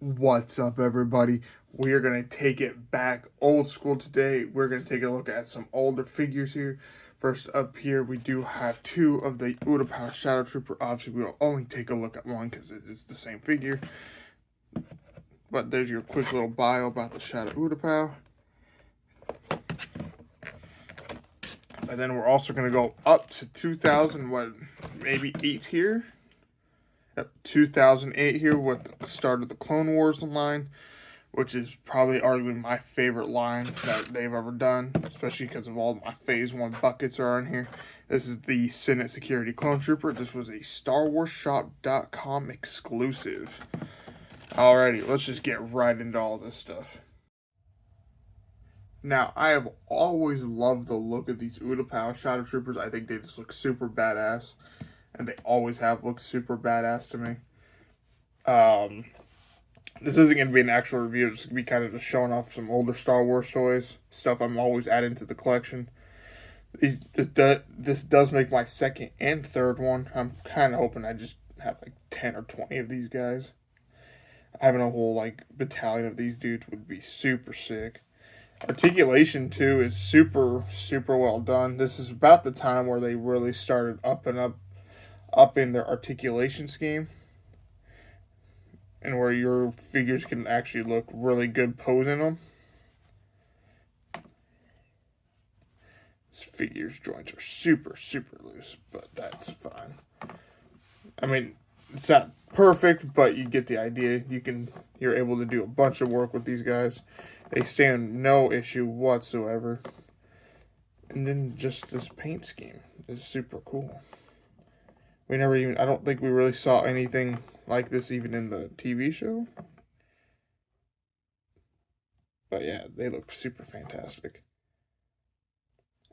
What's up, everybody? We are going to take it back old school today. We're going to take a look at some older figures here. First up here, we do have two of the Utapau Shadow Trooper. Obviously, we'll only take a look at one because it is the same figure. But there's your quick little bio about the Shadow Utapau. And then we're also going to go up to 2000, maybe 8 here. 2008 here with the start of the Clone Wars line, which is probably arguably my favorite line that they've ever done, especially because of all my Phase 1 buckets are on here. This is the Senate Security Clone Trooper. This was a StarWarsShop.com exclusive. Alrighty, let's just get right into all this stuff. Now, I have always loved the look of these Utapau Shadow Troopers. I think they just look super badass, and they always have looked super badass to me. This isn't going to be an actual review. It's going to be kind of just showing off some older Star Wars toys, stuff I'm always adding to the collection. This does make my second and third one. I'm kind of hoping I just have like 10 or 20 of these guys. Having a whole like battalion of these dudes would be super sick. Articulation too is super well done. This is about the time where they really started up in their articulation scheme, and where your figures can actually look really good posing them. This figure's joints are super loose, but that's fine. I mean, it's not perfect, but you get the idea. You're able to do a bunch of work with these guys. They stand no issue whatsoever. And then just this paint scheme is super cool. I don't think we really saw anything like this even in the TV show. But yeah, they look super fantastic.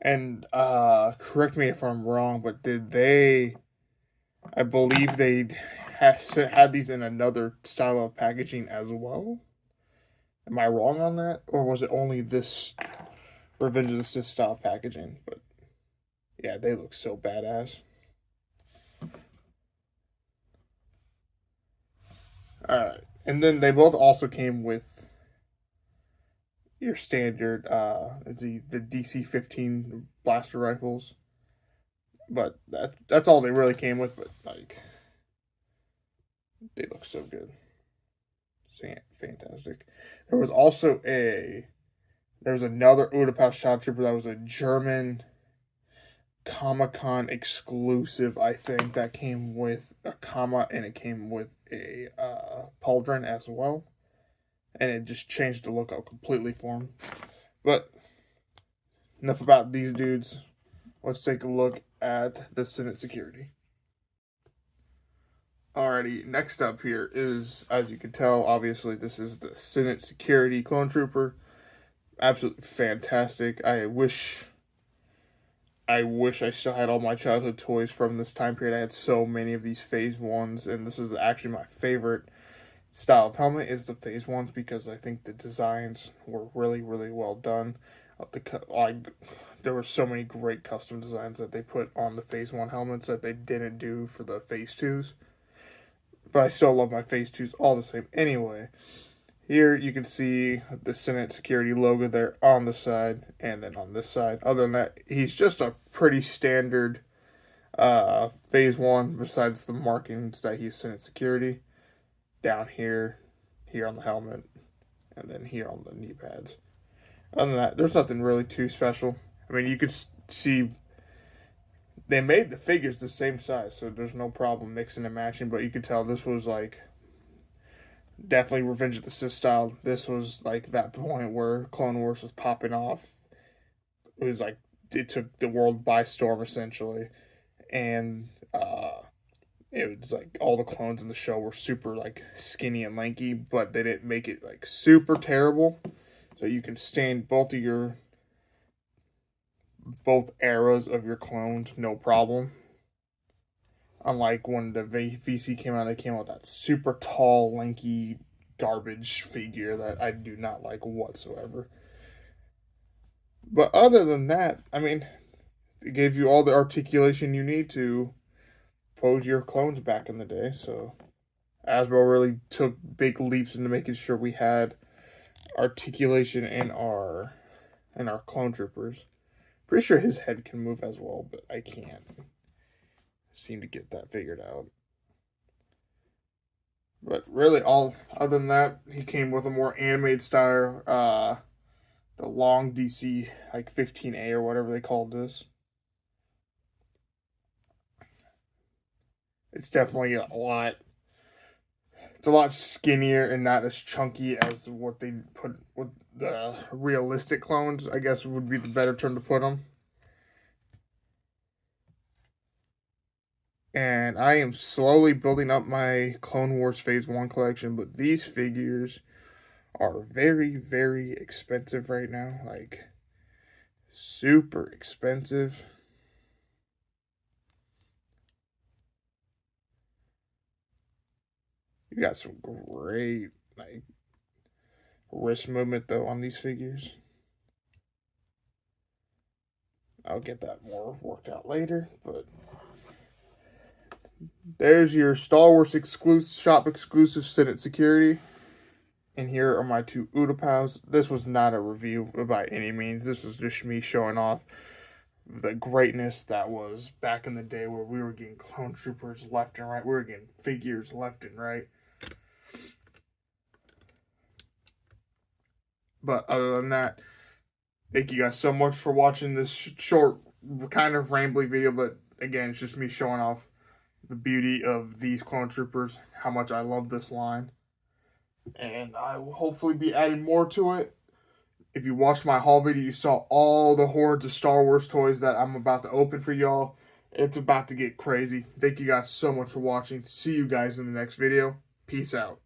And correct me if I'm wrong, but I believe they had these in another style of packaging as well. Am I wrong on that? Or was it only this Revenge of the Sith style packaging? But yeah, they look so badass. Alright. And then they both also came with your standard the DC-15 blaster rifles. But that's all they really came with, but like they look so good. Fantastic. There was another Utapau Shadow Trooper that was a German Comic-Con exclusive, I think, that came with a comma and it came with a pauldron as well. And it just changed the look out completely for him. But enough about these dudes. Let's take a look at the Senate Security. Alrighty, next up here is, as you can tell, obviously this is the Senate Security Clone Trooper. Absolutely fantastic. I wish I still had all my childhood toys from this time period. I had so many of these Phase 1s, and this is actually my favorite style of helmet is the Phase 1s because I think the designs were really well done. There were so many great custom designs that they put on the Phase 1 helmets that they didn't do for the Phase 2s. But I still love my Phase 2s all the same anyway. Here you can see the Senate Security logo there on the side and then on this side. Other than that, he's just a pretty standard Phase 1 besides the markings that he's Senate Security. Down here on the helmet, and then here on the knee pads. Other than that, there's nothing really too special. I mean, you could see they made the figures the same size, so there's no problem mixing and matching, but you could tell this was like definitely Revenge of the Sith style. This was like that point where Clone Wars was popping off. It was like it took the world by storm essentially, and it was like all the clones in the show were super like skinny and lanky, but they didn't make it like super terrible. So you can stand both eras of your clones, no problem. Unlike when the VC came out, they came out with that super tall, lanky garbage figure that I do not like whatsoever. But other than that, I mean, it gave you all the articulation you need to pose your clones back in the day, so Hasbro really took big leaps into making sure we had articulation in our clone troopers. Pretty sure his head can move as well, but I can't seem to get that figured out. But really, all other than that, he came with a more animated style. The long DC like 15A or whatever they called this. It's definitely a lot. It's a lot skinnier and not as chunky as what they put with the realistic clones, I guess would be the better term to put them. And I am slowly building up my Clone Wars Phase 1 collection, but these figures are very, very expensive right now. Like, super expensive. You got some great, like, wrist movement, though, on these figures. I'll get that more worked out later, but there's your Star Wars shop exclusive Senate security. And here are my two Utapaus. This was not a review by any means. This was just me showing off the greatness that was back in the day where we were getting clone troopers left and right. We were getting figures left and right. But other than that, thank you guys so much for watching this short, kind of rambly video. But again, it's just me showing off the beauty of these clone troopers, how much I love this line. And I will hopefully be adding more to it. If you watched my haul video, you saw all the hordes of Star Wars toys that I'm about to open for y'all. It's about to get crazy. Thank you guys so much for watching. See you guys in the next video. Peace out.